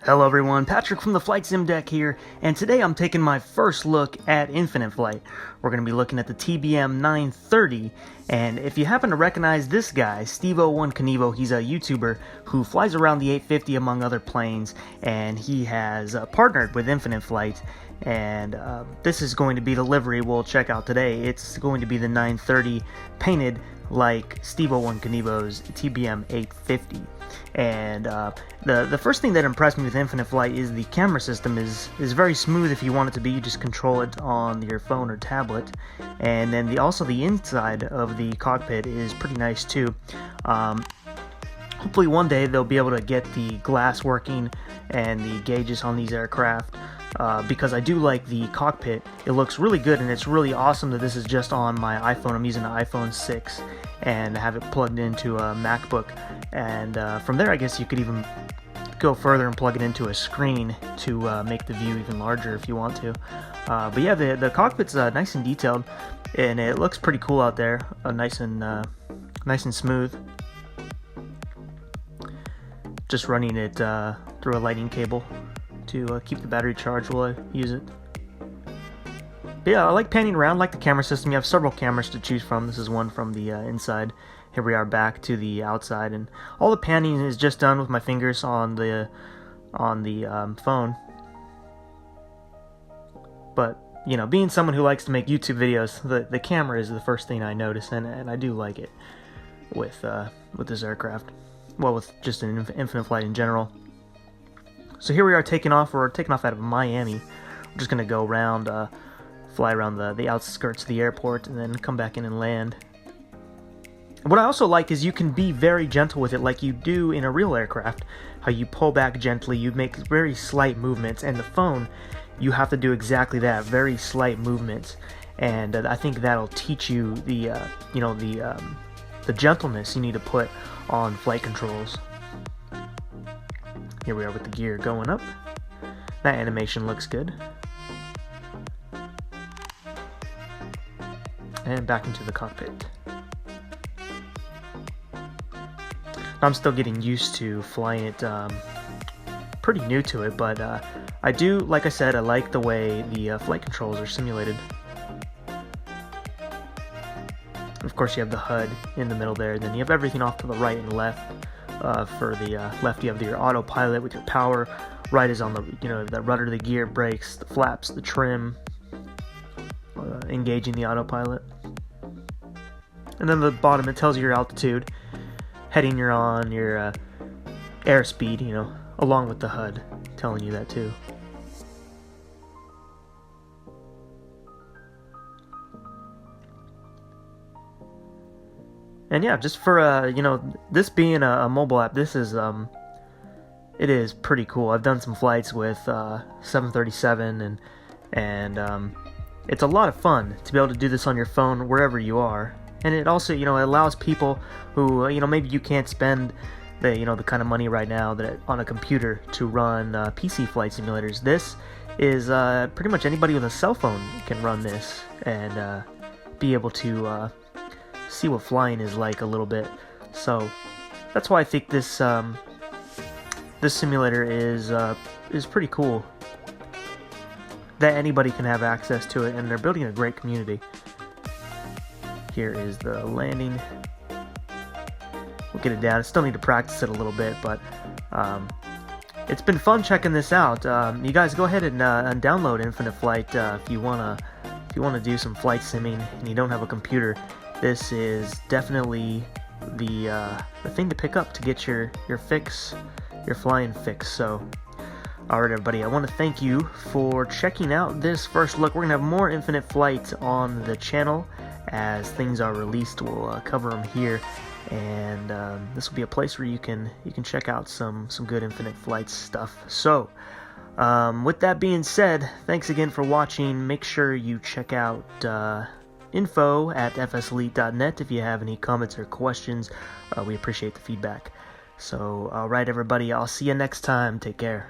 Hello everyone, Patrick from the Flight Sim Deck here, and today I'm taking my first look at infinite flight. We're going to be looking at the TBM-930, and if you happen to recognize this guy, steveo1kinevo, he's a YouTuber who flies around the 850 among other planes, and he has partnered with Infinite Flight, and this is going to be the livery we'll check out today. It's going to be the 930 painted like steveo1kinevo's TBM-850. And the first thing that impressed me with Infinite Flight is the camera system is very smooth. If you want it to be, you just control it on your phone or tablet. And then also the inside of the cockpit is pretty nice too. Hopefully one day they'll be able to get the glass working and the gauges on these aircraft. Because I do like the cockpit. It looks really good, and it's really awesome that this is just on my iPhone. I'm using an iPhone 6 and have it plugged into a MacBook, and from there I guess you could even go further and plug it into a screen to make the view even larger if you want to. But yeah, the cockpit's nice and detailed, and it looks pretty cool out there, nice and smooth. Just running it through a lightning cable to keep the battery charged while I use it. But yeah, I like panning around, like the camera system. You have several cameras to choose from. This is one from the inside. Here we are back to the outside, and all the panning is just done with my fingers on the phone. But you know, being someone who likes to make YouTube videos, the camera is the first thing I notice, and I do like it with this aircraft. Well, with just an Infinite Flight in general. So here we are taking off. We're taking off out of Miami. We're just going to go around, fly around the outskirts of the airport, and then come back in and land. And what I also like is you can be very gentle with it like you do in a real aircraft. How you pull back gently, you make very slight movements, and the phone, you have to do exactly that, very slight movements. And I think that'll teach you the gentleness you need to put on flight controls. Here we are with the gear going up. That animation looks good. And back into the cockpit. I'm still getting used to flying it, pretty new to it, but I do, like I said, I like the way the flight controls are simulated. Of course you have the HUD in the middle there, then you have everything off to the right and left. For the left, you have your autopilot with your power. Right is on the rudder, the gear, brakes, the flaps, the trim, engaging the autopilot. And then the bottom, it tells you your altitude, heading you're on, your airspeed, along with the HUD telling you that too. And yeah, just for this being a mobile app, this is it is pretty cool. I've done some flights with 737, and it's a lot of fun to be able to do this on your phone wherever you are. And it also it allows people who maybe you can't spend the kind of money right now that on a computer to run PC flight simulators. This is pretty much anybody with a cell phone can run this and be able to see what flying is like a little bit. So that's why I think this this simulator is pretty cool, that anybody can have access to it, and they're building a great community. Here is the landing. We'll get it down. I still need to practice it a little bit, but it's been fun checking this out. You guys go ahead and download Infinite Flight if you wanna do some flight simming and you don't have a computer. This is definitely the thing to pick up to get your fix, your flying fix. So, alright everybody, I want to thank you for checking out this first look. We're going to have more Infinite Flight on the channel as things are released. We'll cover them here, and this will be a place where you can check out some good Infinite Flight stuff. So, with that being said, thanks again for watching. Make sure you check out info at FSElite.net if you have any comments or questions. We appreciate the feedback. So, alright everybody, I'll see you next time. Take care.